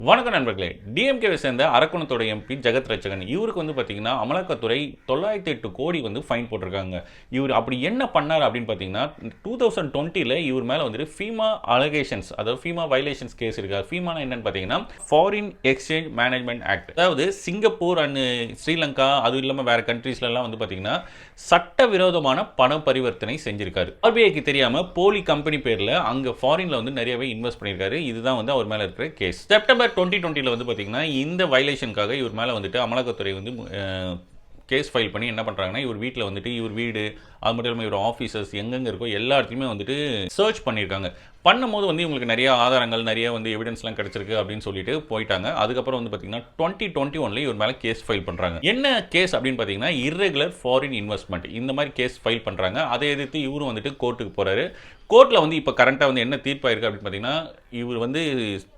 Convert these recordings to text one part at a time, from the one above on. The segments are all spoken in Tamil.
வணக்கம் நண்பர்களே. டிஎம்கேவை சேர்ந்த அரக்கோணத்தோட எம்பி ஜெகத் ரட்சகன் இவருக்கு வந்து பார்த்தீங்கன்னா அமலாக்கத்துறை 908 கோடி வந்து ஃபைன் போட்டிருக்காங்க. இவர் அப்படி என்ன பண்ணார் அப்படின்னு பார்த்தீங்கன்னா 2020ல் இவர் மேலே வந்துட்டு ஃபீமா அலகேஷன்ஸ், அதாவது ஃபீமா வயலேஷன்ஸ் கேஸ் இருக்கு. ஃபீமானா என்னன்னு பார்த்தீங்கன்னா ஃபாரின் எக்ஸ்சேஞ்ச் மேனேஜ்மெண்ட் ஆக்ட், அதாவது சிங்கப்பூர் அண்ட் ஸ்ரீலங்கா அது இல்லாமல் வேற கண்ட்ரீஸ்லாம் வந்து பார்த்தீங்கன்னா சட்டவிரோதமான பண பரிவர்த்தனை செஞ்சிருக்காரு. ஆர்பிஐக்கு தெரியாம போலி கம்பெனி பேர்ல அங்க ஃபாரின்ல வந்து நிறையவே இன்வெஸ்ட் பண்ணியிருக்காரு. இதுதான் வந்து அவர் மேல இருக்கிற கேஸ். செப்டம்பர் 2020ல வந்து பாத்தீங்கன்னா இந்த வயலேஷனுக்காக இவர் மேல வந்துட்டு அமலாக்கத்துறை வந்து கேஸ் ஃபைல் பண்ணி என்ன பண்ணுறாங்கன்னா இவர் வீட்டில் வந்துட்டு இவர் வீடு அது மட்டும் இல்லாமல் இவர் ஆஃபீஸர்ஸ் எங்கெங்கே இருக்கோ எல்லா இடத்துலையுமே வந்துட்டு சர்ச் பண்ணியிருக்காங்க. பண்ணும்போது வந்து இவங்களுக்கு நிறைய ஆதாரங்கள் நிறைய வந்து எவிடன்ஸ்லாம் கிடச்சிருக்கு அப்படின்னு சொல்லிட்டு போயிட்டாங்க. அதுக்கப்புறம் வந்து பார்த்தீங்கன்னா 2021ல இவர் மேலே கேஸ் ஃபைல் பண்ணுறாங்க. என்ன கேஸ் அப்படின்னு பார்த்தீங்கன்னா இர்ரெகுலர் ஃபாரின் இன்வெஸ்ட்மெண்ட், இந்த மாதிரி கேஸ் ஃபைல் பண்ணுறாங்க. அதை எதிர்த்து இவரும் வந்துட்டு கோர்ட்டுக்கு போகிறாரு. கோர்ட்டில் வந்து இப்போ கரண்ட்டாக வந்து என்ன தீர்ப்பாயிருக்கு அப்படின்னு பார்த்தீங்கன்னா இவர் வந்து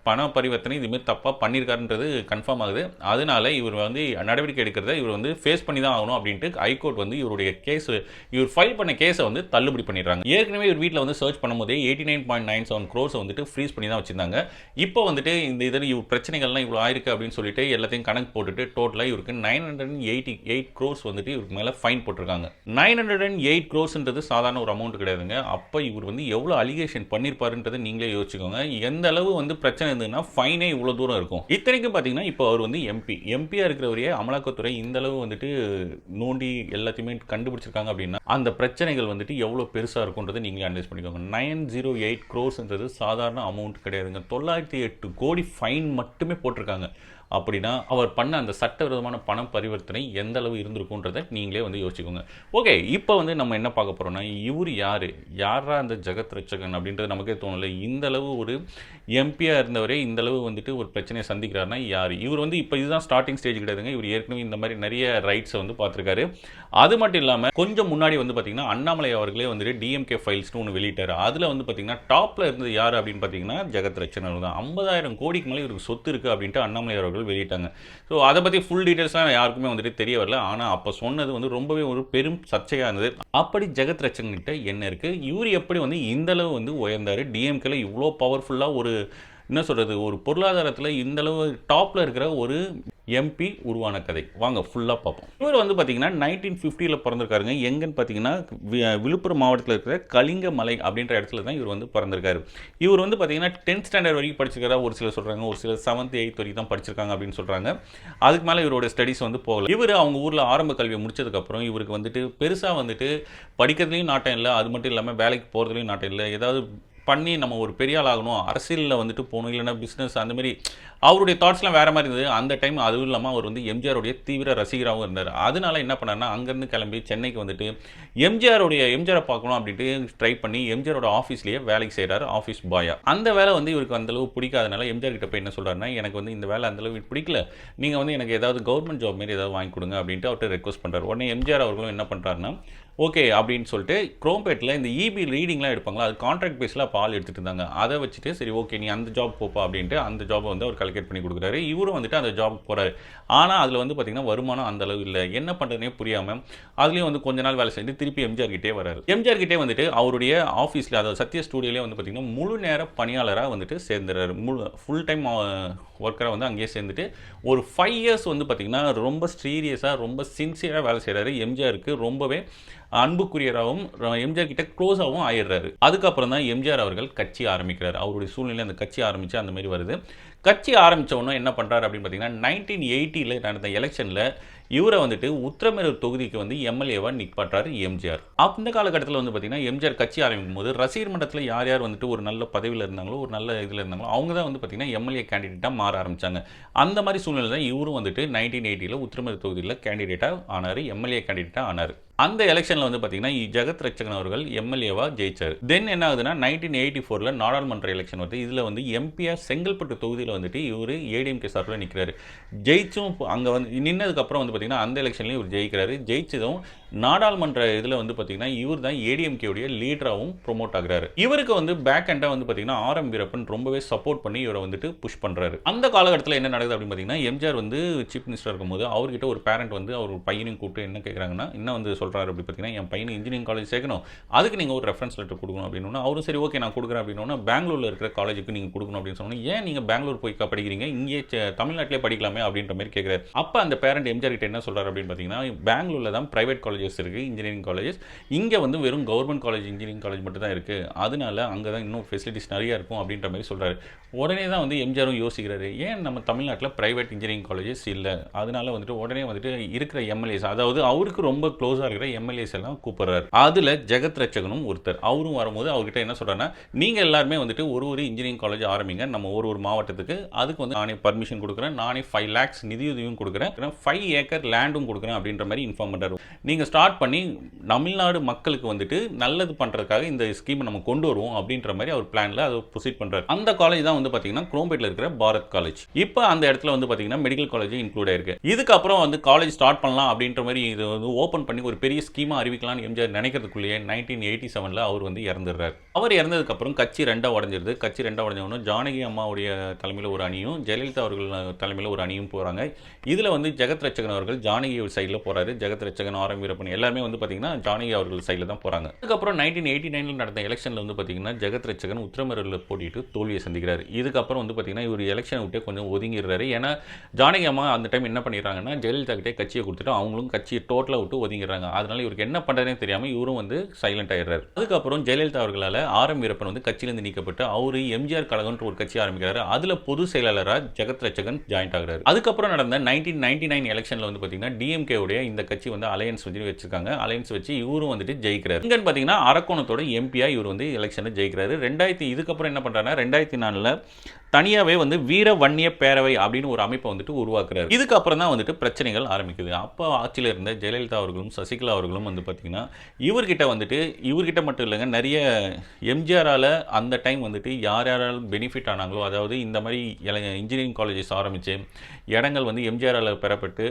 பண பரிவர்த்தனை இதுமாரி தப்பாக பண்ணியிருக்காருன்றது கன்ஃபார்ம் ஆகுது. அதனால இவர் வந்து நடவடிக்கை எடுக்கிறத இவர் வந்து ஃபேஸ் பண்ணி தான் ஆகணும் அப்படின்ட்டு ஹைகோர்ட் வந்து இவருடைய கேஸ், இவர் ஃபைல் பண்ண கேஸை வந்து தள்ளுபடி பண்ணிடுறாங்க. ஏற்கனவே இவர் வீட்டில் வந்து சர்ச் பண்ணும்போதே 89.97 crores வந்துட்டு ஃப்ரீஸ் பண்ணி தான் வச்சிருந்தாங்க. இப்போ வந்துட்டு இந்த இதில் இவர் பிரச்சனைகள்லாம் இவ்வளோ ஆயிருக்கு அப்படின்னு சொல்லிட்டு எல்லாத்தையும் கணக்கு போட்டுட்டு டோட்டலாக இவருக்கு 988 crores வந்துட்டு இவருக்கு மேலே ஃபைன் போட்டிருக்காங்க. 908 crores சாதாரண ஒரு அமௌண்ட் கிடையாதுங்க. அப்போ இவர் வந்து எவ்வளவு அலிகேஷன் பண்ணிருப்பாருன்றதை நீங்களே யோசிச்சுக்கோங்க. எந்த அளவு வந்து பிரச்சனை இருந்ததுன்னா ஃபைனே இவ்வளவு தூரம் இருக்கும். இத்தனைக்கும் பாத்தீங்கன்னா இப்போ அவர் வந்து எம்பியா இருக்கிறவரையே அமலாக்கத்துறை இந்த அளவு வந்துட்டு நோண்டி எல்லாத்தையுமே கண்டுபிடிச்சிருக்காங்க அப்படின்னா அந்த பிரச்சனைகள் வந்துட்டு எவ்வளவு பெருசா இருக்கும்ன்றதை நீங்களே அனலைஸ் பண்ணிக்கோங்க. 908 crores சாதாரண அமௌண்ட் கிடையாதுங்க. 908 கோடி ஃபைன் மட்டுமே போட்டிருக்காங்க. அப்படின்னா அவர் பண்ண அந்த சட்டவிரோதமான பணம் பரிவர்த்தனை எந்த அளவு இருந்திருக்குன்றதை நீங்களே வந்து யோசிச்சுக்கோங்க. ஓகே, இப்போ வந்து நம்ம என்ன பார்க்க போறோம்னா இவர் யாரா அந்த ஜெகத் ரட்சகன் அப்படின்றது நமக்கே தோணல. இந்த அளவு ஒரு எம்பியா இருந்தவரே இந்த அளவு வந்துட்டு ஒரு பிரச்சனையை சந்திக்கிறாருன்னா யார் இவர்? வந்து இப்போ இதுதான் ஸ்டார்டிங் ஸ்டேஜ் கிடையாதுங்க. இவர் ஏற்கனவே இந்த மாதிரி நிறைய ரைட்ஸை வந்து பார்த்துருக்காரு. அது மட்டும் இல்லாமல் கொஞ்சம் முன்னாடி வந்து பார்த்தீங்கன்னா அண்ணாமலை அவர்களே வந்துட்டு டிஎம்கே ஃபைல்ஸ்னு ஒன்று வெளியிட்டார். அதில் வந்து பார்த்தீங்கன்னா டாப்ல இருந்தது யார் அப்படின்னு பார்த்தீங்கன்னா ஜெகத் ரட்சகன் தான். 50,000 கோடிக்கு மேலே இவருக்கு சொத்து இருக்குது அப்படின்ட்டு அண்ணாமலை அவர்கள் வெளியிட்டாங்க. ஸோ அதை பற்றி ஃபுல் டீட்டெயில்ஸ்லாம் யாருக்குமே வந்துட்டு தெரிய வரல. ஆனால் அப்போ சொன்னது வந்து ரொம்பவே ஒரு பெரும் சர்ச்சையாக இருந்தது. அப்படி ஜெகத் ரட்சகன் கிட்ட என்ன இருக்குது, இவர் எப்படி வந்து இந்த அளவு வந்து உயர்ந்தார், டிஎம்கேல இவ்வளோ பவர்ஃபுல்லாக ஒரு என்ன சொல்கிறது ஒரு பொருளாதாரத்தில் இந்த அளவு டாப்பில் இருக்கிற ஒரு எம்பி உருவான கதை வாங்க ஃபுல்லாக பார்ப்போம். இவர் வந்து பார்த்தீங்கன்னா 1950ல் பிறந்திருக்காருங்க. எங்கன்னு பார்த்தீங்கன்னா விழுப்புரம் மாவட்டத்தில் இருக்கிற கலிங்கமலை அப்படின்ற இடத்துல தான் இவர் வந்து பிறந்திருக்காரு. இவர் வந்து பார்த்தீங்கன்னா 10th ஸ்டாண்டர்ட் வரைக்கும் படிச்சிருக்காரா ஒரு சிலர் சொல்கிறாங்க, ஒரு சிலர் 7th 8th வரைக்கும் தான் படிச்சிருக்காங்க அப்படின்னு சொல்கிறாங்க. அதுக்கு மேலே இவரோட ஸ்டடீஸ் வந்து போகல. இவர் அவங்க ஊரில் ஆரம்ப கல்வியை முடிச்சதுக்கப்புறம் இவருக்கு வந்துட்டு பெருசாக வந்துட்டு படிக்கிறதுலையும் நாட்டம் இல்லை, அது மட்டும் இல்லாமல் வேலைக்கு போகிறதுலையும் நாட்டம் இல்லை. ஏதாவது பண்ணி நம்ம ஒரு பெரிய ஆள் ஆகணும், அரசியலில் வந்துட்டு போகணும், இல்லைன்னா பிஸ்னஸ் அந்த மாதிரி அவருடைய தாட்ஸ்லாம் வேறு மாதிரி இருந்தது. அந்த டைம் அதுவும் இல்லாமல் அவர் வந்து எம்ஜிஆருடைய தீவிர ரசிகராகவும் இருந்தார். அதனால என்ன பண்ணார்னா அங்கேருந்து கிளம்பி சென்னைக்கு வந்துட்டு எம்ஜிஆரை பார்க்கணும் அப்படின்ட்டு ட்ரை பண்ணி எம்ஜிஆரோட ஆஃபீஸ்லேயே வேலைக்கு செய்கிறார், ஆஃபீஸ் பாயா. அந்த வேலை வந்து இவருக்கு அந்தளவு பிடிக்காதனால எம்ஜிஆர் கிட்ட போய் என்ன சொல்கிறாருன்னா எனக்கு வந்து இந்த வேலை அந்தளவு பிடிக்கல, நீங்கள் வந்து எனக்கு ஏதாவது கவர்மெண்ட் ஜாப் மாரி ஏதாவது வாங்கி கொடுங்க அப்படின்ட்டு அவர்கிட்ட ரெக்வஸ்ட் பண்ணுறாரு. உடனே எம்ஜிஆர் அவர்களும் என்ன பண்ணுறாருன்னா ஓகே அப்படின்னு சொல்லிட்டு குரோம்பேட்டில் இந்த இபி ரீடிங்லாம் எடுப்பாங்களா, அது கான்ட்ராக்ட் பேஸில் பால் எடுத்துகிட்டு இருந்தாங்க. அதை வச்சுட்டு சரி ஓகே நீ அந்த ஜாப் போப்பா அப்படின்ட்டு அந்த ஜாபை வந்து அவர் கலெக்ட் பண்ணி கொடுக்குறாரு. இவரும் வந்துட்டு அந்த ஜாபுக்கு போகிறாரு. ஆனால் அதில் வந்து பார்த்திங்கன்னா வருமானம் அந்த அளவு இல்லை. என்ன பண்ணுறதுனே புரியாமல் அதுலேயும் வந்து கொஞ்ச நாள் வேலை செஞ்சு திருப்பி எம்ஜிஆர் கிட்டே வராரு. எம்ஜிஆர் கிட்டே வந்துட்டு அவருடைய ஆஃபீஸில் அதாவது சத்ய ஸ்டூடியோலேயே வந்து பார்த்திங்கன்னா முழு நேர பணியாளராக வந்துட்டு சேர்ந்துறாரு. ஃபுல் டைம் ஒர்க்கராக வந்து அங்கேயே சேர்ந்துட்டு ஒரு 5 years வந்து பார்த்திங்கன்னா ரொம்ப சீரியஸாக ரொம்ப சின்சியராக வேலை செய்கிறாரு. எம்ஜிஆருக்கு ரொம்பவே அன்புக்குரியராகவும் எம்ஜிஆர் கிட்ட க்ளோஸாகவும் ஆயிடுறாரு. அதுக்கப்புறம் தான் எம்ஜிஆர் அவர்கள் கட்சி ஆரம்பிக்கிறார். அவருடைய சூழ்நிலை அந்த கட்சி ஆரம்பித்து அந்த மாதிரி வருது. கட்சி ஆரம்பித்த உடனே என்ன பண்ணுறாரு அப்படின்னு பார்த்தீங்கன்னா 1980ல் நடந்த எலெக்ஷனில் இவரை வந்துட்டு உத்திரமேரூர் தொகுதிக்கு வந்து எம்எல்ஏவாக நிற்பாட்டார் எம்ஜிஆர். அந்த காலகட்டத்தில் வந்து பார்த்தீங்கன்னா எம்ஜிஆர் கட்சி ஆரம்பிக்கும் போது ரசிகர் மன்றத்தில் யார் யார் வந்துட்டு ஒரு நல்ல பதவியில் இருந்தாங்களோ ஒரு நல்ல இதில் இருந்தாங்களோ அவங்க தான் வந்து பார்த்தீங்கன்னா எம்எல்ஏ கேண்டிடேட்டாக மாற ஆரம்பித்தாங்க. அந்த மாதிரி சூழ்நிலை தான் இவரும் வந்துட்டு 1980ல் உத்திரமேரூர் தொகுதியில் கேண்டிடேட்டாக ஆனார், எம்எல்ஏ கேண்டிடேட்டாக ஆனார். அந்த எலெக்ஷனில் வந்து பார்த்தீங்கன்னா ஜெகத் ரட்சகன் அவர்கள் எம்எல்ஏவாக ஜெயிச்சார். தென் என்ன ஆகுதுன்னா 1984ல் நாடாளுமன்ற எலெக்ஷன் வருது. இதில் வந்து எம்பியாக செங்கல்பட்டு தொகுதியில் வந்துட்டு இவர் ஏடிஎம்கே சார்பில் நிற்கிறாரு. ஜெயிச்சும் அங்கே வந்து நின்னதுக்கப்புறம் வந்து பார்த்தீங்கன்னா அந்த எலெக்ஷன்லையும் இவர் ஜெயிக்கிறாரு. ஜெயிச்சதும் நாடாளுமன்ற இதில் வந்து பார்த்தீங்கன்னா இவர் தான் ஏடிஎம்கே உடைய லீடராகவும் ப்ரொமோட் ஆகுறாரு. இவருக்கு வந்து பேக் எண்டா வந்து பார்த்தீங்கன்னா ஆர்.எம். வீரப்பன் ரொம்பவே சப்போர்ட் பண்ணி இவரை வந்துட்டு புஷ் பண்றாரு. அந்த காலகட்டத்தில் என்ன நடக்குது அப்படின்னு பார்த்தீங்கன்னா எம்ஜிஆர் வந்து சீஃப் மினிஸ்டர் இருக்கும்போது அவர்கிட்ட ஒரு பேரண்ட் வந்து அவர் பையனையும் கூப்பிட்டு என்ன கேட்குறாங்கன்னா என்ன வந்து சொல்றாரு அப்படி பார்த்தீங்கன்னா என் பையனை இன்ஜினியரிங் காலேஜ் சேர்க்கணும், அதுக்கு நீங்கள் ஒரு ரெஃபரன்ஸ் லெட்டர் கொடுக்கணும் அப்படின்னு. அவரும் சரி ஓகே நான் கொடுக்குறேன் அப்படின்னு பெங்களூரில் இருக்கிற காலேஜுக்கு நீங்கள் கொடுக்கணும் அப்படின்னு சொன்னோம். ஏன் நீங்கள் பெங்களூர் போய் படிக்கிறீங்க, இங்கே தமிழ்நாட்டிலே படிக்கலாமே அப்படின்ற மாதிரி கேட்குறாரு. அப்போ அந்த பேரண்ட் எம்ஜிஆர் கிட்ட என்ன சொல்றாரு அப்படின்னு பார்த்தீங்கன்னா பெங்களூரில் தான் பிரைவேட் காலேஜஸ் இருக்கு, இன்ஜினியரிங் காலேஜஸ், இங்கே வந்து வெறும் கவர்மெண்ட் காலேஜ் இன்ஜினியரிங் காலேஜ் மட்டும் தான் இருக்கு, அதனால அங்கே தான் இன்னும் ஃபெசிலிட்டிஸ் நிறைய இருக்கும் அப்படின்ற மாதிரி சொல்றாரு. உடனே தான் வந்து எம்ஜிஆரும் யோசிக்கிறாரு, ஏன் நம்ம தமிழ்நாட்டில் பிரைவேட் இன்ஜினியரிங் காலேஜஸ் இல்லை, அதனால வந்துட்டு உடனே வந்துட்டு இருக்கிற எம்எல்ஏஸ், அதாவது அவருக்கு ரொம்ப க்ளோஸாக இருக்கிற எம்எல்ஏஸ் எல்லாம் கூப்பிடுறாரு. அதில் ஜெகத் ரட்சகனும் ஒருத்தர். அவரும் வரும்போது அவர்கிட்ட என்ன சொல்றாருன்னா நீங்கள் எல்லாருமே வந்துட்டு ஒரு இன்ஜினியரிங் காலேஜ் ஆரம்பிங்க நம்ம ஒரு மாவட்டத்துக்கு, அதுக்கு வந்து நானே பர்மிஷன் கொடுக்குறேன், நானே 5 lakhs நிதியுதவியும் கொடுக்குறேன், 5 ஏக்கர் லேண்டும் கொடுக்குறேன் அப்படின்ற மாதிரி இன்ஃபார்ம் பண்ணுறாரு. நீங்கள் ஸ்டார்ட் பண்ணி தமிழ்நாடு மக்களுக்கு வந்துட்டு நல்லது பண்ணுறதுக்காக இந்த ஸ்கீமை நம்ம கொண்டு வருவோம் அப்படின்ற மாதிரி அவர் பிளானில் அதை ப்ரொசீட் பண்ணுறாரு. அந்த காலேஜ் தான் வந்து பார்த்தீங்கன்னா குரோம்பேட்டில் இருக்கிற பாரத் காலேஜ். இப்போ அந்த இடத்துல வந்து பார்த்தீங்கன்னா மெடிக்கல் காலேஜ் இன்க்ளூட் ஆயிருக்கு. இதுக்கப்புறம் வந்து காலேஜ் ஸ்டார்ட் பண்ணலாம் அப்படின்ற மாதிரி இது வந்து ஓப்பன் பண்ணி ஒரு பெரிய ஸ்கீமாக அறிவிக்கலாம்னு எம்ஜிஆர் நினைக்கிறதுக்குள்ளேயே 1987 அவர் வந்து இறந்துடுறாரு. அவர் இறந்ததுக்கப்புறம் கட்சி ரெண்டாக உடஞ்சிருது. கட்சி ரெண்டாக உடஞ்சவொன்னு ஜானகி அம்மாவுடைய தலைமையில் ஒரு அணியும் ஜெயலலிதா அவர்கள் தலைமையில் ஒரு அணியும் போகிறாங்க. இதில் வந்து ஜெகத் ரட்சகன் அவர்கள் ஜானகி சைடில் போகிறாரு. ஜெகத் ரட்சகன் ஆர்.எம். வீரப்பன் எல்லாருமே வந்து பார்த்தீங்கன்னா ஜானகி அவர்கள் சைடில் தான் போகிறாங்க. அதுக்கப்புறம் 1989 நடந்த எலெக்ஷனில் வந்து பார்த்தீங்கன்னா ஜெகத் ரட்சகன் உத்திரமேரூரில் போட்டிட்டு தோல்வியை சந்திக்கிறார். இதுக்கப்புறம் வந்து பார்த்தீங்கன்னா இவர் எலெக்ஷனை விட்டு கொஞ்சம் ஒதுங்கிடுறாரு. ஏன்னா ஜானகி அம்மா அந்த டைம் என்ன பண்ணிடுறாங்கன்னா ஜெயலலிதா கிட்டே கட்சியை கொடுத்துட்டு அவங்களும் கட்சியை டோட்டலாக விட்டு ஒதுங்கிடுறாங்க. அதனால இவருக்கு என்ன பண்ணுறதுனே தெரியாமல் இவரும் வந்து சைலண்ட் ஆயிடுறாரு. அதுக்கப்புறம் ஜெயலலிதா அவர்களால் ஆர்.எம். வீரப்பன் வந்து கட்சியிலிருந்து நீக்கப்பட்டு அவரு எம்ஜிஆர் கழகம்ன்ற ஒரு கட்சி ஆரம்பிக்கிறாரு. அதுல பொது செயலாளராக ஜெகத் ரட்சகன் ஜாயின்ட் ஆகிறாரு. அதுக்கப்புறம் நடந்த 1999 எலெக்ஷன்ல வந்து பாத்தீங்கன்னா டிஎம்கே உடைய இந்த கட்சி வந்து அலையன்ஸ் வச்சிருக்காங்க. அலையன்ஸ் வச்சு இவரும் வந்துட்டு ஜெயிக்கிறாரு. இங்கன்னு பாத்தீங்கன்னா அரக்கோணத்தோட எம்பியா இவர் வந்து எலெக்ஷன்ல ஜெயிக்கிறாரு. இதுக்கப்புறம் என்ன பண்றாருன்னா 2004ல தனியாவே வந்து வீர வன்னிய பேரவை அப்படின்னு ஒரு அமைப்பை வந்துட்டு உருவாக்குறாரு. இதுக்கப்புறம் தான் வந்துட்டு பிரச்சனைகள் ஆரம்பிக்குது. அப்போ ஆட்சியில் இருந்த ஜெயலலிதா அவர்களும் சசிகலா அவர்களும் வந்து பார்த்தீங்கன்னா இவர்கிட்ட மட்டும் இல்லைங்க, நிறைய எம்ஜிஆரால் அந்த டைம் வந்துட்டு யார் யாரால் பெனிஃபிட் ஆனாங்களோ, அதாவது இந்த மாதிரி இன்ஜினியரிங் காலேஜஸ் ஆரம்பித்து இடங்கள் வந்து எம்ஜிஆரால் பெறப்பட்டு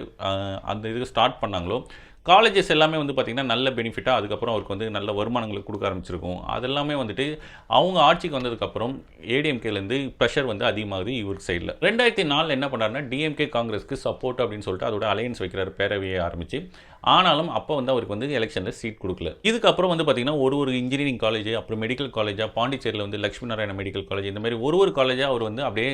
அந்த இதுக்கு ஸ்டார்ட் பண்ணாங்களோ காலேஜஸ் எல்லாமே வந்து பார்த்திங்கன்னா நல்ல பெனிஃபிட்டாக அதுக்கப்புறம் அவருக்கு வந்து நல்ல வருமானங்களுக்கு கொடுக்க ஆரம்பிச்சிருக்கும். அதெல்லாமே வந்துட்டு அவங்க ஆட்சிக்கு வந்ததுக்கப்புறம் ஏடிஎம்கேலேருந்து ப்ரெஷர் வந்து அதிகமாகுது இவர் சைடில். 2004 என்ன பண்ணாருன்னா டிஎம்கே காங்கிரஸ்க்கு சப்போர்ட் அப்படின்னு சொல்லிட்டு அதோட அலையன்ஸ் வைக்கிறார் பேரவையை ஆரம்பித்து. ஆனாலும் அப்போ வந்து அவருக்கு வந்து எலெக்ஷனில் சீட் கொடுக்கல. இதுக்கப்புறம் வந்து பார்த்திங்கன்னா ஒரு இன்ஜினியரிங் காலேஜ், அப்புறம் மெடிக்கல் காலேஜாக பாண்டிச்சேரியில் வந்து லட்சுமி நாராயண மெடிக்கல் காலேஜ், இந்த மாதிரி ஒரு காலேஜாக அவர் வந்து அப்படியே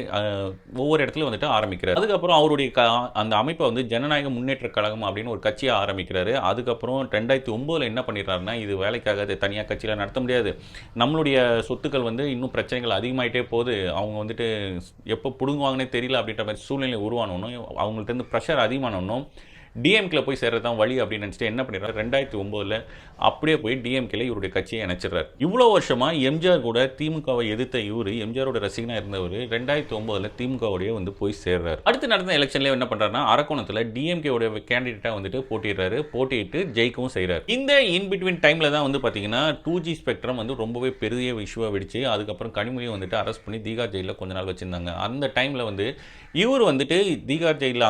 ஒவ்வொரு இடத்துல வந்துட்டு ஆரம்பிக்கிறார். அதுக்கப்புறம் அவருடைய அந்த அமைப்பை வந்து ஜனநாயக முன்னேற்ற கழகம் அப்படின்னு ஒரு கட்சியை ஆரம்பிக்கிறார். அதுக்கப்புறம் 2009 என்ன பண்ணிடுறாருன்னா இது வேலைக்காக தனியாக கட்சியில் நடத்த முடியாது, நம்மளுடைய சொத்துக்கள் வந்து இன்னும் பிரச்சனைகள் அதிகமாகிட்டே போகுது, அவங்க வந்துட்டு எப்போ பிடுங்குவாங்கன்னே தெரியல அப்படின்ற மாதிரி சூழ்நிலை உருவானோன்னு அவங்கள்ட்ட இருந்து ப்ரெஷர் அதிகமானோன்னும் டிஎம்கேல போய் சேர்றது தான் வழி அப்படின்னு நினச்சிட்டு என்ன பண்ணிடுறாரு 2009 அப்படியே போய் டிஎம்கேல இவருடைய கட்சியை இணைச்சிடுறாரு. இவ்வளோ வருஷமா எம்ஜிஆர் கூட திமுகவை எதிர்த்த இவர் எம்ஜிஆரோட ரசிகனாக இருந்தவர் 2009 திமுகவுடைய வந்து போய் சேர்றாரு. அடுத்து நடந்த எலெக்ஷன்ல என்ன பண்றாருன்னா அரக்கோணத்தில் டிஎம்கேவுடைய கேண்டிடேட்டா வந்துட்டு போட்டியிட்டு ஜெயிக்கவும் செய்கிறார். இந்த இன்பிட்வீன் டைம்ல தான் வந்து பார்த்தீங்கன்னா 2G ஸ்பெக்ட்ரம் வந்து ரொம்பவே பெரிய இஷ்யூவாக வெடிச்சு அதுக்கப்புறம் கனிமொழியை வந்துட்டு அரெஸ்ட் பண்ணி தீகார் ஜெயிலில் கொஞ்ச நாள் வச்சிருந்தாங்க. அந்த டைம்ல வந்து இவர் வந்துட்டு தீகார் ஜெயிலில்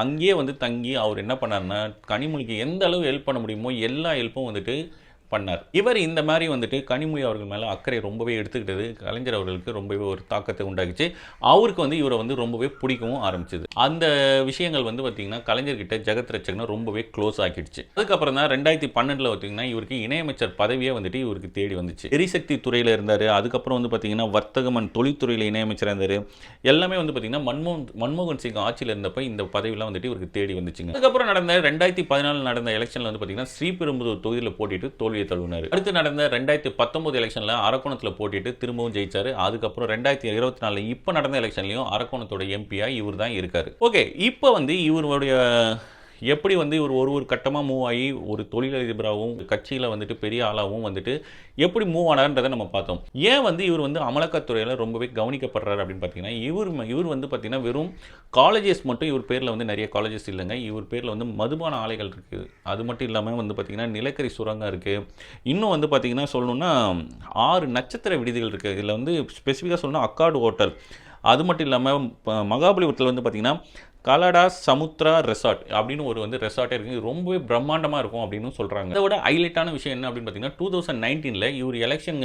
அங்கேயே வந்து தங்கி அவர் என்ன பண்ணாருன்னா கனிமொழிக்கு எந்த அளவு ஹெல்ப் பண்ண முடியுமோ எல்லா ஹெல்ப்பும் வந்துட்டு பண்ணார். இவர் இந்த மாதிரி வந்துட்டு கனிமொழி அவர்கள் மேலே அக்கறை ரொம்பவே எடுத்துக்கிட்டது கலைஞர் அவர்களுக்கு ரொம்பவே ஒரு தாக்கத்தை உண்டாகிச்சு. அவருக்கு வந்து இவரை வந்து ரொம்பவே பிடிக்கவும் ஆரம்பிச்சது. அந்த விஷயங்கள் வந்து பார்த்தீங்கன்னா கலைஞர்கிட்ட ஜெகத் ரட்சகனை ரொம்பவே க்ளோஸ் ஆக்கிடுச்சு. அதுக்கப்புறம் தான் 2012 பார்த்தீங்கன்னா இவருக்கு இணையமைச்சர் பதவியே வந்துட்டு இவருக்கு தேடி வந்துச்சு. எரிசக்தி துறையில் இருந்தார். அதுக்கப்புறம் வந்து பார்த்தீங்கன்னா வர்த்தகமன் தொழில்துறையில் இணையமைச்சராக இருந்தார். எல்லாமே வந்து பார்த்தீங்கன்னா மன்மோகன் சிங் ஆட்சியில் இருந்தப்போ இந்த பதவியெல்லாம் வந்துட்டு இவருக்கு தேடி வந்துச்சுங்க. அதுக்கப்புறம் நடந்த 2014 நடந்த எலெக்ஷனில் வந்து பார்த்தீங்கன்னா ஸ்ரீபெரும்புதூர் தொகுதியில் போட்டிட்டு தோல்வியை தழுவினார். அடுத்து நடந்த 2019 எலெக்ஷன்ல அரக்கோணத்தில் போட்டிட்டு திரும்பவும் ஜெயிச்சாரு. அதுக்கப்புறம் 2024 இப்போ நடந்த எலெக்ஷன்லையும் அரக்கோணத்தோட எம்பியா இவர் தான் இருக்காரு. ஓகே, இப்போ வந்து இவருடைய எப்படி வந்து இவர் ஒரு கட்டமாக மூவ் ஆகி ஒரு தொழிலதிபராகவும் கட்சியில் வந்துட்டு பெரிய ஆளாகவும் வந்துட்டு எப்படி மூவ் ஆனார்ன்றதை நம்ம பார்த்தோம். ஏன் வந்து இவர் வந்து அமலாக்கத்துறையில் ரொம்பவே கவனிக்கப்படுறாரு அப்படின்னு பார்த்தீங்கன்னா இவர் வந்து பார்த்தீங்கன்னா வெறும் காலேஜஸ் மட்டும் இவர் பேரில் வந்து நிறைய காலேஜஸ் இல்லைங்க, இவர் பேரில் வந்து மதுபான ஆலைகள் இருக்குது. அது மட்டும் இல்லாமல் வந்து பார்த்தீங்கன்னா நிலக்கரி சுரங்கம் இருக்குது. இன்னும் வந்து பார்த்தீங்கன்னா சொல்லணும்னா 6 நட்சத்திர விடுதிகள் இருக்குது. இதில் வந்து ஸ்பெசிஃபிக்காக சொல்லணும்னா அக்கார்டு ஹோட்டல். அது மட்டும் இல்லாமல் மகாபலிபுரத்தில் வந்து பார்த்தீங்கன்னா கலடா சமுத்ரா ரெசார்ட் அப்படின்னு ஒரு வந்து ரெசார்ட்டே இருக்குது. ரொம்பவே பிரம்மாண்டமாக இருக்கும் அப்படின்னு சொல்கிறாங்க. இதோட ஹைலைட்டான விஷயம் என்ன அப்படின்னு பார்த்தீங்கன்னா 2019 இவர் எலெக்ஷன்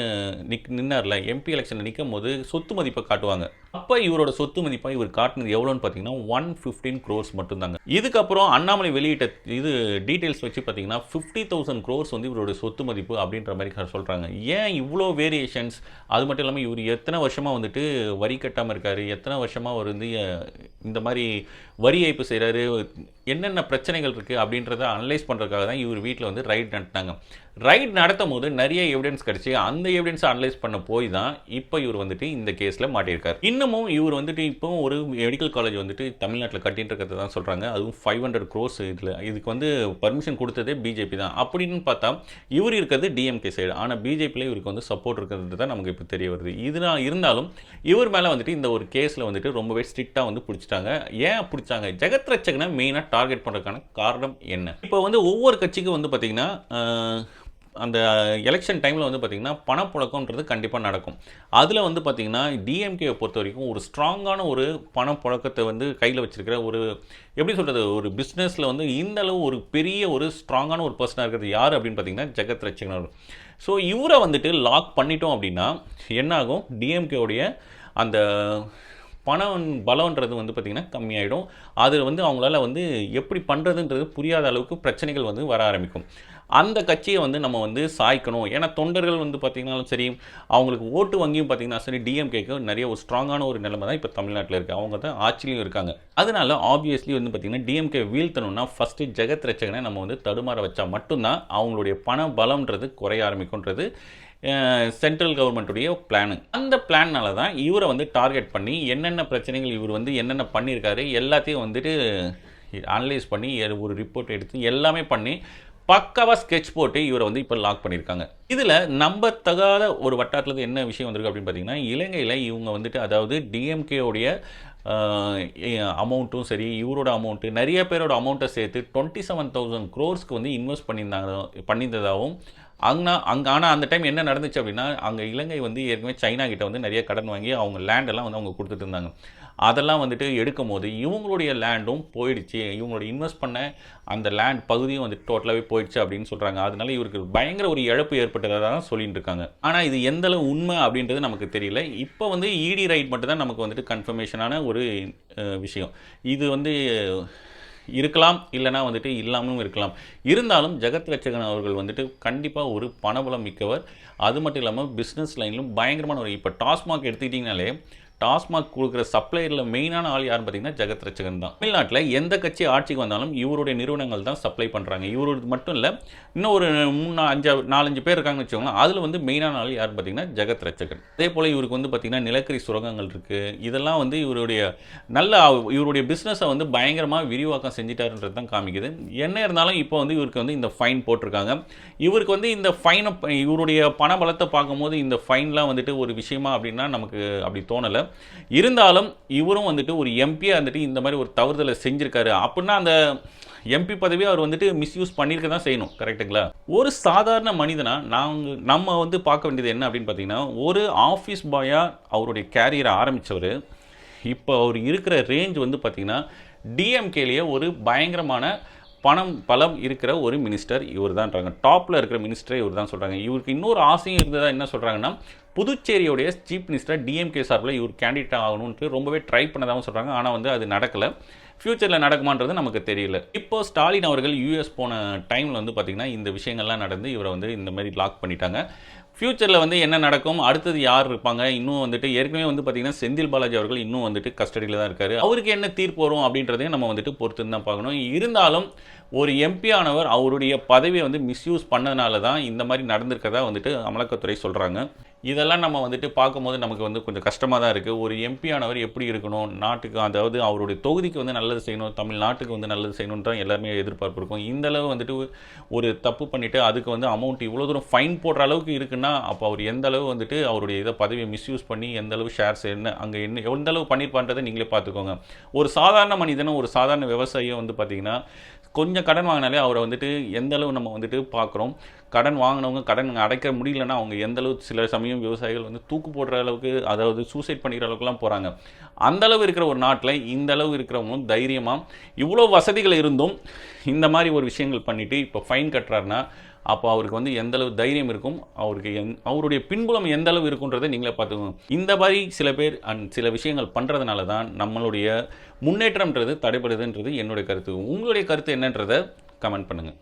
நின்னார்ல, எம்பி எலெக்ஷனில் நிற்கும் போது சொத்து மதிப்பை காட்டுவாங்க. அப்போ இவரோட சொத்து மதிப்பாக இவர் காட்டினது எவ்வளோன்னு பார்த்தீங்கன்னா 115 crores மட்டும்தாங்க. இதுக்கப்புறம் அண்ணாமலை வெளியிட்ட இது டீட்டெயில்ஸ் வச்சு பார்த்தீங்கன்னா 50,000 crores வந்து இவரோட சொத்து மதிப்பு அப்படின்ற மாதிரி சொல்கிறாங்க. ஏன் இவ்வளோ வேரியேஷன்ஸ்? அது மட்டும் இல்லாமல் இவர் எத்தனை வருஷமாக வந்துட்டு வரி கட்டாமல் இருக்காரு, எத்தனை வருஷமாக அவர் வந்து இந்த மாதிரி வரி ஏய்ப்பு செய்கிறாரு, என்னென்ன பிரச்சனைகள் இருக்குது அப்படின்றத அனலைஸ் பண்ணுறதுக்காக தான் இவர் வீட்டில் வந்து ரைட் நடத்தினாங்க. ரைட் நடத்தும் போது நிறைய எவிடன்ஸ் கிடச்சி அந்த எவிடன்ஸை அனலைஸ் பண்ண போய் தான் இப்போ இவர் வந்துட்டு இந்த கேஸில் மாட்டியிருக்கார். இன்னமும் இவர் வந்துட்டு இப்போ ஒரு மெடிக்கல் காலேஜ் வந்துட்டு தமிழ்நாட்டில் கட்டிட்டு இருக்கிறத தான் சொல்கிறாங்க. அதுவும் 500 crores. இதுக்கு வந்து பர்மிஷன் கொடுத்ததே பிஜேபி தான். அப்படின்னு பார்த்தா இவர் இருக்கிறது டிஎம்கே சைடு, ஆனால் பிஜேபியில் இவருக்கு வந்து சப்போர்ட் இருக்கிறது தான் நமக்கு இப்போ தெரிய வருது. இதனால் இருந்தாலும் இவர் மேலே வந்துட்டு இந்த ஒரு கேஸில் வந்துட்டு ரொம்பவே ஸ்ட்ரிக்டாக வந்து பிடிச்சிட்டாங்க. ஏன் பிடிச்சாங்க? ஜெகத் ரட்சகனை மெயினாக டார்கெட் பண்ணுறதுக்கான காரணம் என்ன? இப்போ வந்து ஒவ்வொரு கட்சிக்கும் வந்து பார்த்திங்கன்னா அந்த எலெக்ஷன் டைமில் வந்து பார்த்திங்கன்னா பணப்புழக்கம்ன்றது கண்டிப்பாக நடக்கும். அதில் வந்து பார்த்திங்கன்னா டிஎம்கேவை பொறுத்த வரைக்கும் ஒரு ஸ்ட்ராங்கான ஒரு பணப்புழக்கத்தை வந்து கையில் வச்சுருக்கிற ஒரு எப்படி சொல்கிறது, ஒரு பிஸ்னஸில் வந்து இந்த அளவு ஒரு பெரிய ஒரு ஸ்ட்ராங்கான ஒரு பர்சனாக இருக்கிறது யார் அப்படின்னு பார்த்திங்கன்னா ஜெகத் ரட்சகன் அவர். ஸோ இவரை வந்துட்டு லாக் பண்ணிட்டோம் அப்படின்னா என்னாகும்? டிஎம்கேவுடைய அந்த பணம் பலம்ன்றது வந்து பார்த்திங்கன்னா கம்மியாயிடும். அது வந்து அவங்களால வந்து எப்படி பண்ணுறதுன்றது புரியாத அளவுக்கு பிரச்சனைகள் வந்து வர ஆரம்பிக்கும். அந்த கட்சியை வந்து நம்ம வந்து சாய்க்கணும். ஏன்னா தொண்டர்கள் வந்து பார்த்திங்கனாலும் சரி, அவங்களுக்கு ஓட்டு வங்கியும் பார்த்திங்கன்னா சரி, டிஎம்கேக்கு நிறைய ஒரு ஸ்ட்ராங்கான ஒரு நிலைமை தான் இப்போ தமிழ்நாட்டில் இருக்குது. அவங்க தான் ஆட்சியிலையும் இருக்காங்க. அதனால ஆப்வியஸ்லி வந்து பார்த்திங்கன்னா டிஎம்கே வீழ்த்தணும்னா ஃபஸ்ட்டு ஜெகத் ரட்சகனை நம்ம வந்து தடுமாற வச்சா மட்டும்தான் அவங்களுடைய பண பலம்ன்றது குறைய ஆரம்பிக்கும்ன்றது சென்ட்ரல் கவர்மெண்ட்டுடைய பிளானு. அந்த பிளான்னால தான் இவரை வந்து டார்கெட் பண்ணி என்னென்ன பிரச்சனைகள் இவர் வந்து என்னென்ன பண்ணியிருக்காரு எல்லாத்தையும் வந்துட்டு அனலைஸ் பண்ணி ஒரு ரிப்போர்ட் எடுத்து எல்லாமே பண்ணி பக்காவாக ஸ்கெட்ச் போட்டு இவரை வந்து இப்போ லாக் பண்ணியிருக்காங்க. இதில் நம்பத்தகாத ஒரு வட்டாரத்தில் என்ன விஷயம் வந்திருக்கு அப்படின்னு பார்த்தீங்கன்னா, இலங்கையில் இவங்க வந்துட்டு அதாவது டிஎம்கேவுடைய அமௌண்ட்டும் சரி, இவரோட அமௌண்ட்டு நிறைய பேரோட அமௌண்ட்டை சேர்த்து 27,000 crores வந்து இன்வெஸ்ட் பண்ணியிருந்ததாகவும் ஆனால் அந்த டைம் என்ன நடந்துச்சு அப்படின்னா, அங்கே இலங்கை வந்து ஏற்கனவே சைனா கிட்ட வந்து நிறைய கடன் வாங்கி அவங்க லேண்டெல்லாம் வந்து அவங்க கொடுத்துட்டு இருந்தாங்க. அதெல்லாம் வந்துட்டு எடுக்கும் போது இவங்களுடைய லேண்டும் போயிடுச்சு, இவங்களோட இன்வெஸ்ட் பண்ண அந்த லேண்ட் பகுதியும் வந்து டோட்டலாகவே போயிடுச்சு அப்படின்னு சொல்கிறாங்க. அதனால இவருக்கு பயங்கர ஒரு இழப்பு ஏற்பட்டதாக தான் சொல்லிட்டு இருக்காங்க. ஆனால் இது எந்த அளவு உண்மை அப்படின்றது நமக்கு தெரியல. இப்போ வந்து இடி ரைட் மட்டும் தான் நமக்கு வந்துட்டு கன்ஃபர்மேஷனான ஒரு விஷயம். இது வந்து இருக்கலாம், இல்லைனா வந்துட்டு இல்லாமலும் இருக்கலாம். இருந்தாலும் ஜெகத் ரட்சகன் அவர்கள் வந்துட்டு கண்டிப்பாக ஒரு பணபலம் மிக்கவர். அது மட்டும் இல்லாமல் பிஸ்னஸ் லைனிலும் பயங்கரமான ஒரு இப்போ டாஸ்மாக் எடுத்துக்கிட்டிங்கனாலே டாஸ்மாக் கொடுக்குற சப்ளையரில் மெயினான ஆள் யாருன்னு பார்த்தீங்கன்னா ஜெகத் ரட்சகன் தான். தமிழ்நாட்டில் எந்த கட்சி ஆட்சிக்கு வந்தாலும் இவருடைய நிறுவனங்கள் தான் சப்ளை பண்ணுறாங்க. இவரோட மட்டும் இல்லை, இன்னும் ஒரு 4-5 பேர் இருக்காங்கன்னு வச்சுக்கோங்களேன். அதில் வந்து மெயினான ஆள் யாருன்னு பார்த்தீங்கன்னா ஜெகத் ரட்சகன். அதே போல் இவருக்கு வந்து பார்த்திங்கன்னா நிலக்கரி சுரங்கங்கள் இருக்குது. இதெல்லாம் வந்து இவருடைய பிஸ்னஸை வந்து பயங்கரமாக விரிவாக்கம் செஞ்சிட்டாருன்றது தான் காமிக்குது. என்ன இருந்தாலும் இப்போ வந்து இவருக்கு வந்து இந்த ஃபைன் போட்டிருக்காங்க. இவருக்கு வந்து இந்த ஃபைனை இவருடைய பண பலத்தை பார்க்கும்போது இந்த ஃபைன்லாம் வந்துட்டு ஒரு விஷயமா அப்படின்னா நமக்கு அப்படி தோணலை. இருந்தாலும் இவரும் வந்துட்டு ஒரு எம்பியாக வந்துட்டு இந்த மாதிரி ஒரு தவறுதலை செஞ்சுருக்காரு அப்படின்னா அந்த எம்பி பதவியை அவர் வந்துட்டு மிஸ்யூஸ் பண்ணியிருக்க தான் செய்யணும். கரெக்டுங்களா? ஒரு சாதாரண மனிதனாக நம்ம வந்து பார்க்க வேண்டியது என்ன அப்படின்னு பார்த்தீங்கன்னா, ஒரு ஆஃபீஸ் பாயாக அவருடைய கேரியரை ஆரம்பித்தவர் இப்போ அவர் இருக்கிற ரேஞ்ச் வந்து பார்த்திங்கன்னா டிஎம்கேலேயே ஒரு பயங்கரமான பலம் இருக்கிற ஒரு மினிஸ்டர் இவர் தான்றாங்க. டாப்பில் இருக்கிற மினிஸ்டரே இவர் தான் சொல்கிறாங்க. இவருக்கு இன்னொரு ஆசையும் இருந்ததா என்ன சொல்கிறாங்கன்னா, புதுச்சேரியோடைய சீஃப் மினிஸ்டர் டிஎம்கே சார்பில் இவர் கேண்டிடேட் ஆகணும்னு ரொம்பவே ட்ரை பண்ணதாகவும் சொல்கிறாங்க. ஆனால் வந்து அது நடக்கலை. ஃப்யூச்சரில் நடக்குமான்றது நமக்கு தெரியல. இப்போ ஸ்டாலின் அவர்கள் யூஎஸ் போன டைமில் வந்து பார்த்திங்கன்னா இந்த விஷயங்கள்லாம் நடந்து இவரை வந்து இந்த மாதிரி லாக் பண்ணிட்டாங்க. ஃப்யூச்சரில் வந்து என்ன நடக்கும், அடுத்தது யார் இருப்பாங்க, இன்னும் வந்துட்டு ஏற்கனவே வந்து பார்த்திங்கன்னா செந்தில் பாலாஜி அவர்கள் இன்னும் வந்துட்டு கஸ்டடியில் தான் இருக்கார். அவருக்கு என்ன தீர்ப்பு வரும் அப்படின்றதையும் நம்ம வந்துட்டு பொறுத்து தான் பார்க்கணும். இருந்தாலும் ஒரு எம்பி ஆனவர் அவருடைய பதவியை வந்து மிஸ்யூஸ் பண்ணதுனால தான் இந்த மாதிரி நடந்திருக்கதா வந்துட்டு அமலாக்கத்துறை சொல்கிறாங்க. இதெல்லாம் நம்ம வந்துட்டு பார்க்கும்போது நமக்கு வந்து கொஞ்சம் கஷ்டமாக தான் இருக்குது. ஒரு எம்பி ஆனவர் எப்படி இருக்கணும், நாட்டுக்கு அதாவது அவருடைய தொகுதிக்கு வந்து நல்லது செய்யணும், தமிழ்நாட்டுக்கு வந்து நல்லது செய்யணுன்றான் எல்லாருமே எதிர்பார்ப்பு இருக்கும். இந்தளவு வந்துட்டு ஒரு தப்பு பண்ணிவிட்டு அதுக்கு வந்து அமௌண்ட் இவ்வளோ தூரம் ஃபைன் போடுற அளவுக்கு இருக்குன்னா அப்போ அவர் எந்த அளவு வந்துட்டு அவருடைய பதவியை மிஸ்யூஸ் பண்ணி எந்த அளவு ஷேர்ஸ் எந்த அளவு பண்ணியிருப்பான்றதை நீங்களே பார்த்துக்கோங்க. ஒரு சாதாரண மனிதனும் ஒரு சாதாரண விவசாயியும் வந்து பார்த்திங்கன்னா கொஞ்சம் கடன் வாங்கினாலே அவரை வந்துட்டு எந்த அளவு நம்ம வந்துட்டு பார்க்குறோம். கடன் வாங்கினவங்க கடன் அடைக்க முடியலன்னா அவங்க எந்த அளவு சில சமயம் விவசாயிகள் வந்து தூக்கு போடுற அளவுக்கு, அதாவது சூசைட் பண்ணிக்கிற அளவுக்குலாம் போகிறாங்க. அந்த அளவு இருக்கிற ஒரு நாட்டில் இந்த அளவு இருக்கிறவங்களும் தைரியமாக இவ்வளோ வசதிகள் இருந்தும் இந்த மாதிரி ஒரு விஷயங்கள் பண்ணிவிட்டு இப்போ ஃபைன் கட்டுறாருன்னா அப்போ அவருக்கு வந்து எந்த அளவு தைரியம் இருக்கும், அவருக்கு அவருடைய பின்புலம் எந்த அளவு இருக்குன்றதை நீங்களே பார்த்துக்கோங்க. இந்த மாதிரி சில பேர் சில விஷயங்கள் பண்ணுறதுனால தான் நம்மளுடைய முன்னேற்றம்ன்றது தடைபடுதுன்றது என்னுடைய கருத்து. உங்களுடைய கருத்து என்னன்றதை கமெண்ட் பண்ணுங்கள்.